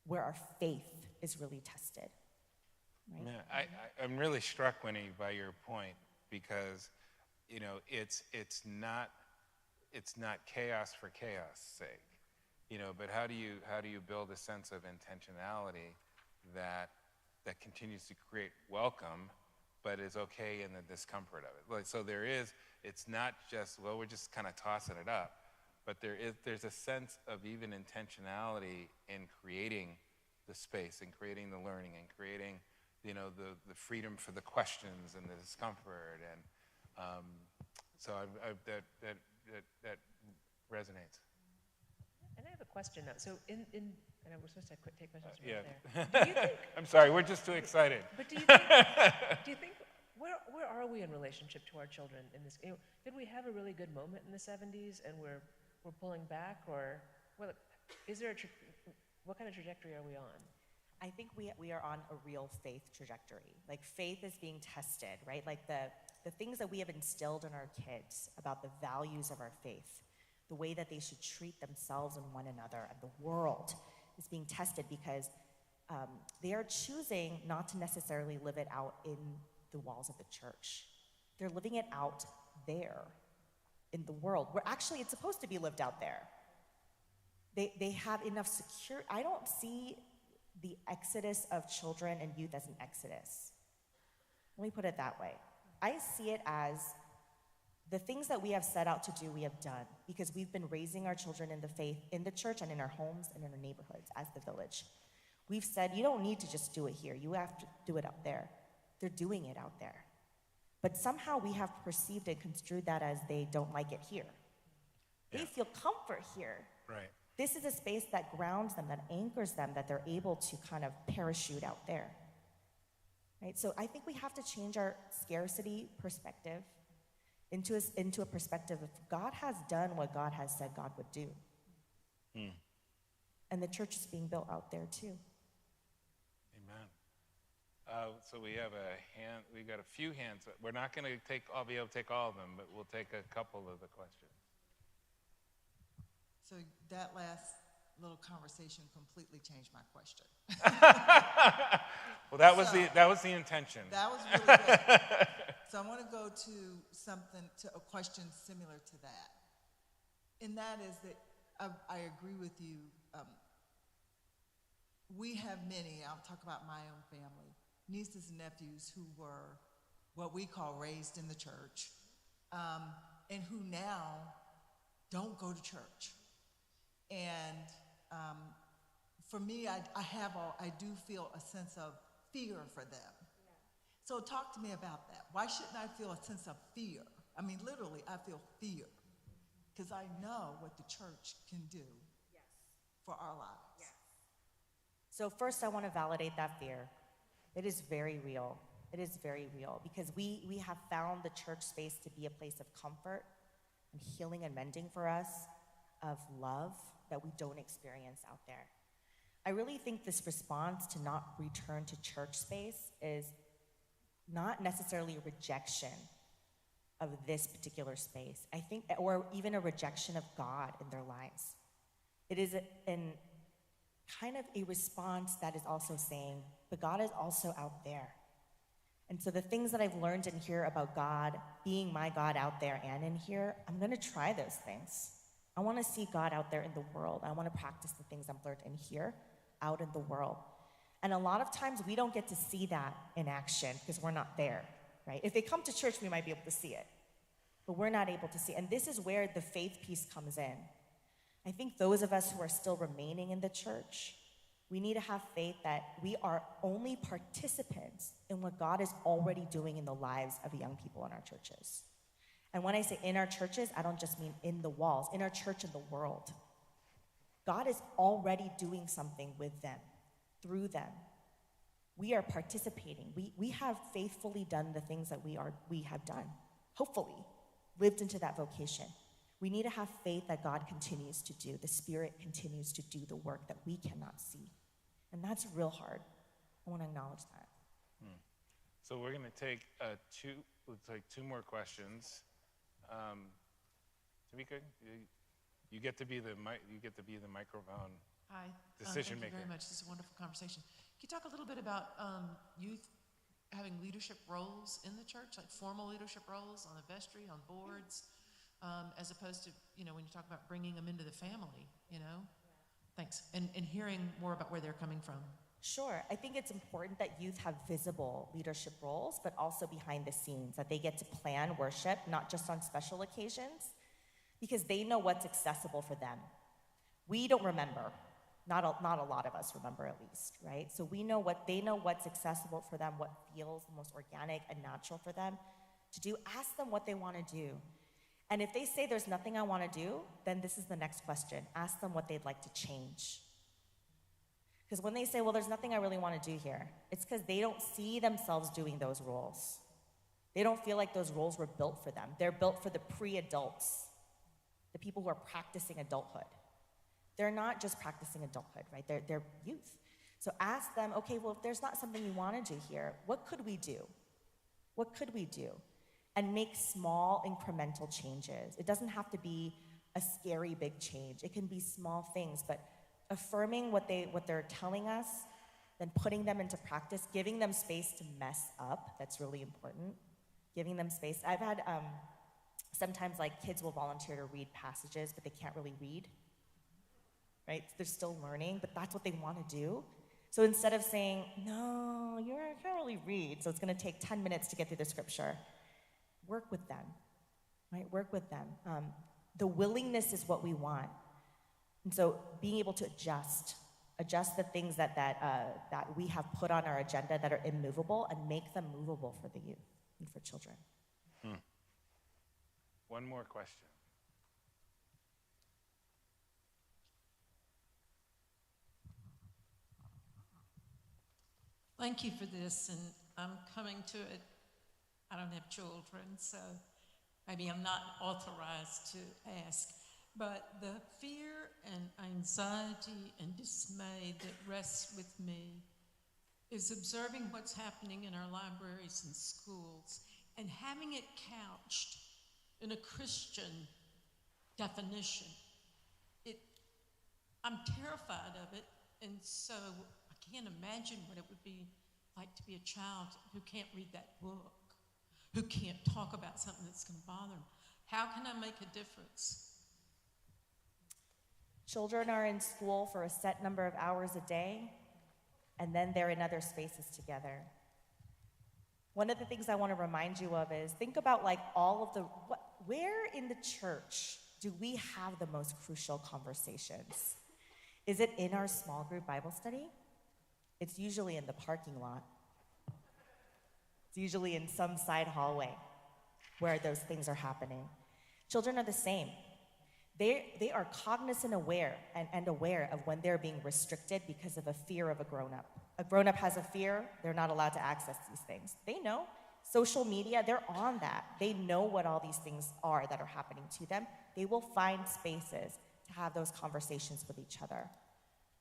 where our faith is really tested. Right? Yeah, I'm really struck, Winnie, by your point, because it's not chaos for chaos' sake, but how do you build a sense of intentionality that continues to create welcome, but is okay in the discomfort of it? So it's not just, well, we're just kind of tossing it up, but there's a sense of even intentionality in creating the space and creating the learning and creating, the freedom for the questions and the discomfort. And so that that resonates. And I have a question now. So I know we're supposed to take questions from Yeah. there. Do you think, I'm sorry, we're just too excited. but do you think where are we in relationship to our children in this? Did we have a really good moment in the 70s and we're pulling back, or is there what kind of trajectory are we on? I think we are on a real faith trajectory. Like, faith is being tested, right? Like the things that we have instilled in our kids about the values of our faith, the way that they should treat themselves and one another and the world is being tested because they are choosing not to necessarily live it out in the walls of the church. They're living it out there in the world, where actually it's supposed to be lived out there. They have enough security. I don't see the exodus of children and youth as an exodus. Let me put it that way. I see it as the things that we have set out to do, we have done, because we've been raising our children in the faith in the church and in our homes and in our neighborhoods as the village. We've said, you don't need to just do it here. You have to do it out there. They're doing it out there. But somehow we have perceived and construed that as they don't like it here. Yeah. They feel comfort here. Right. This is a space that grounds them, that anchors them, that they're able to kind of parachute out there. Right? So I think we have to change our scarcity perspective into a perspective of God has done what God has said God would do. And the church is being built out there too. Amen. So we have we got a few hands. We're not going to be able to take all of them, but we'll take a couple of the questions. So that last little conversation completely changed my question. Well, that was the intention. That was really good. So I want to go to a question similar to that. And that is that I agree with you. We have many, I'll talk about my own family, nieces and nephews who were what we call raised in the church, and who now don't go to church. And for me, I do feel a sense of fear for them. Yeah. So talk to me about that. Why shouldn't I feel a sense of fear? I mean, literally, I feel fear because I know what the church can do for our lives. Yes. So first, I want to validate that fear. It is very real. It is very real because we have found the church space to be a place of comfort and healing and mending for us, of love that we don't experience out there. I really think this response to not return to church space is not necessarily a rejection of this particular space. I think, or even a rejection of God in their lives. It is kind of a response that is also saying, but God is also out there. And so the things that I've learned in here about God, being my God out there and in here, I'm gonna try those things. I wanna see God out there in the world. I wanna practice the things I've learned in here, out in the world. And a lot of times we don't get to see that in action because we're not there, right? If they come to church, we might be able to see it, but we're not able to see it. And this is where the faith piece comes in. I think those of us who are still remaining in the church, we need to have faith that we are only participants in what God is already doing in the lives of young people in our churches. And when I say in our churches, I don't just mean in the walls, in our church and the world. God is already doing something with them, through them. We are participating. We have faithfully done the things that we have done, hopefully, lived into that vocation. We need to have faith that God continues to do, the Spirit continues to do the work that we cannot see. And that's real hard. I want to acknowledge that. So we're going to take two more questions. Tamika, you get to be the microphone Hi. decision Thank you maker. very much. This is a wonderful conversation. Can you talk a little bit about youth having leadership roles in the church, like formal leadership roles on the vestry, on boards, as opposed to, when you talk about bringing them into the family, Thanks. And hearing more about where they're coming from. Sure. I think it's important that youth have visible leadership roles, but also behind the scenes, that they get to plan worship, not just on special occasions, because they know what's accessible for them. We don't remember. Not a lot of us remember, at least, right? So they know what's accessible for them, what feels the most organic and natural for them to do. Ask them what they want to do. And if they say there's nothing I want to do, then this is the next question. Ask them what they'd like to change. Because when they say, well, there's nothing I really want to do here, it's because they don't see themselves doing those roles. They don't feel like those roles were built for them. They're built for the pre-adults, the people who are practicing adulthood. They're not just practicing adulthood, right? They're youth. So ask them, okay, well, if there's not something you want to do here, what could we do? What could we do? And make small incremental changes. It doesn't have to be a scary big change. It can be small things, but affirming what they're telling us, then putting them into practice, giving them space to mess up, that's really important. Giving them space. I've had, sometimes like kids will volunteer to read passages, but they can't really read, right? They're still learning, but that's what they want to do. So instead of saying, no, you can't really read, so it's gonna take 10 minutes to get through the scripture, work with them, right? Work with them. The willingness is what we want. And so being able to adjust the things that we have put on our agenda that are immovable and make them movable for the youth and for children. One more question. Thank you for this, and I'm coming to it. I don't have children, so maybe I'm not authorized to ask, but the fear and anxiety and dismay that rests with me is observing what's happening in our libraries and schools and having it couched in a Christian definition. I'm terrified of it, and so I can't imagine what it would be like to be a child who can't read that book, who can't talk about something that's going to bother them. How can I make a difference? Children are in school for a set number of hours a day, and then they're in other spaces together. One of the things I want to remind you of is think about like where in the church do we have the most crucial conversations? Is it in our small group Bible study? It's usually in the parking lot. It's usually in some side hallway where those things are happening. Children are the same. They are cognizant and aware of when they're being restricted because of a fear of a grown-up. A grown-up has a fear, they're not allowed to access these things. They know. Social media, they're on that. They know what all these things are that are happening to them. They will find spaces to have those conversations with each other.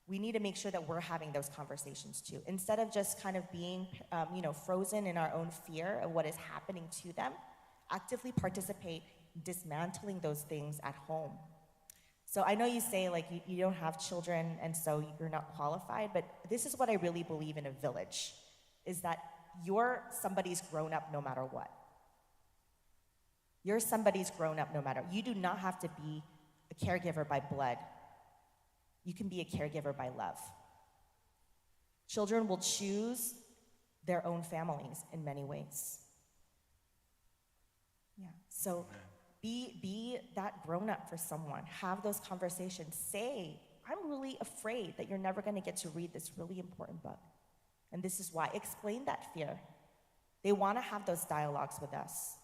We need to make sure that we're having those conversations too. Instead of just kind of being frozen in our own fear of what is happening to them, actively participate in dismantling those things at home. So I know you say like you don't have children and so you're not qualified, but this is what I really believe in a village, is that you're somebody's grown up no matter what. You're somebody's grown up no matter. You do not have to be a caregiver by blood. You can be a caregiver by love. Children will choose their own families in many ways. Yeah, so be that grown-up for someone. Have those conversations. Say, I'm really afraid that you're never gonna get to read this really important book. And this is why. Explain that fear. They wanna have those dialogues with us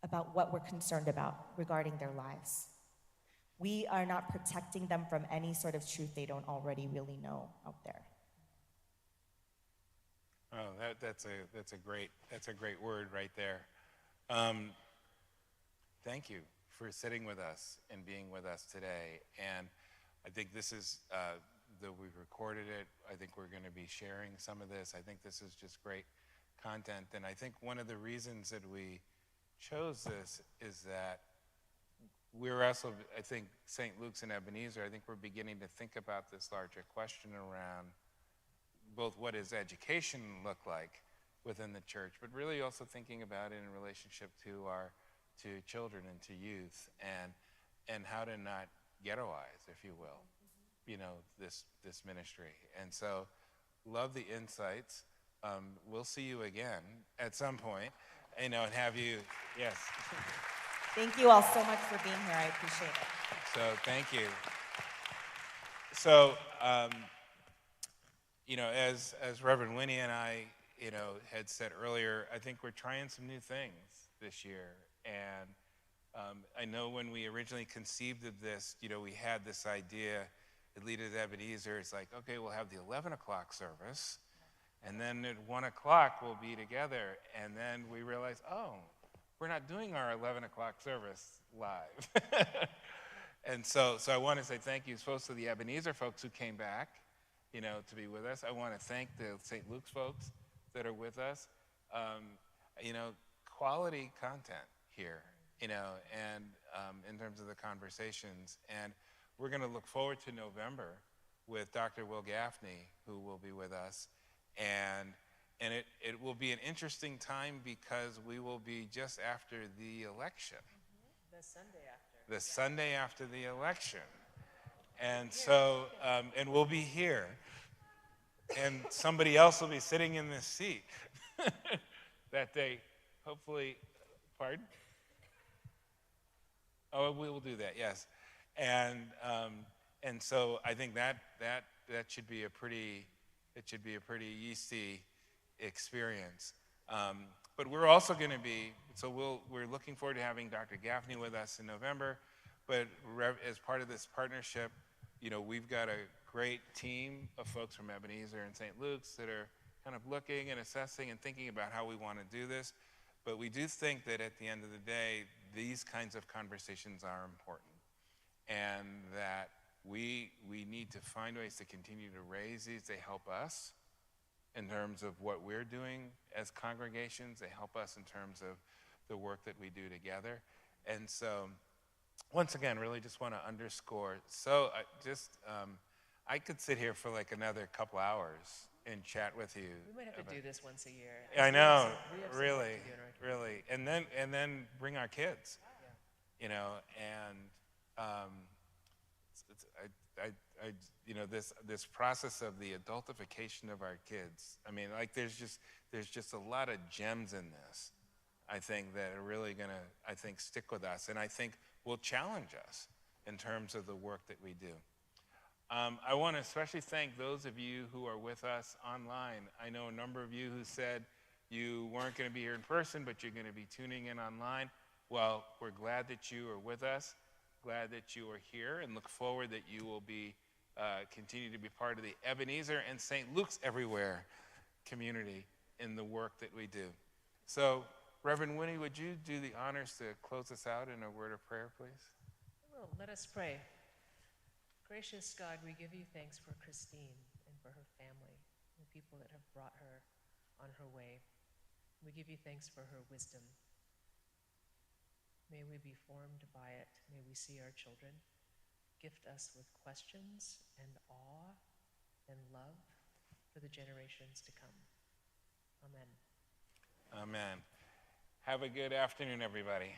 about what we're concerned about regarding their lives. We are not protecting them from any sort of truth they don't already really know out there. Oh, that's a great word right there. Thank you for sitting with us and being with us today. And I think this is that we've recorded it. I think we're going to be sharing some of this. I think this is just great content. And I think one of the reasons that we chose this is that we're also, I think, St. Luke's and Ebenezer, I think we're beginning to think about this larger question around both what does education look like within the church, but really also thinking about it in relationship to children and to youth, and how to not ghettoize, if you will, this ministry. And so, love the insights. We'll see you again at some point, and have you, yes. Thank you all so much for being here. I appreciate it. So thank you. So, as Reverend Winnie and I, had said earlier, I think we're trying some new things this year, and I know when we originally conceived of this, we had this idea at Leaders Ebenezer. It's like, okay, we'll have the 11 o'clock service, and then at 1 o'clock we'll be together. And then we realized, oh, we're not doing our 11 o'clock service live. And so I want to say thank you folks to the Ebenezer folks who came back, to be with us. I want to thank the St. Luke's folks that are with us. Quality content here, and in terms of the conversations. And we're going to look forward to November with Dr. Will Gaffney, who will be with us. And it will be an interesting time because we will be just after the election. The Sunday after. The Sunday after the election. And so, and we'll be here. And somebody else will be sitting in this seat that day, hopefully. Pardon? Oh, we will do that, yes. And so I think that should be a pretty yeasty experience. But we're also going to be, we're looking forward to having Dr. Gaffney with us in November. But as part of this partnership, we've got a great team of folks from Ebenezer and St. Luke's that are kind of looking and assessing and thinking about how we want to do this. But we do think that at the end of the day, these kinds of conversations are important, and that we need to find ways to continue to raise these. They help us in terms of what we're doing as congregations. They help us in terms of the work that we do together. And so, once again, really just want to underscore. So I could sit here for like another couple hours and chat with you. We might have to do this once a year. I know, We have some really, work to do in our community. really. And then bring our kids, this process of the adultification of our kids. I mean, like there's just a lot of gems in this, I think, that are really gonna, stick with us, and I think will challenge us in terms of the work that we do. I want to especially thank those of you who are with us online. I know a number of you who said you weren't going to be here in person, but you're going to be tuning in online. Well, we're glad that you are with us, glad that you are here, and look forward that you will be continue to be part of the Ebenezer and St. Luke's Everywhere community in the work that we do. So, Reverend Winnie, would you do the honors to close us out in a word of prayer, please? Well, let us pray. Gracious God, we give you thanks for Christine and for her family, the people that have brought her on her way. We give you thanks for her wisdom. May we be formed by it. May we see our children. Gift us with questions and awe and love for the generations to come. Amen. Amen. Have a good afternoon, everybody.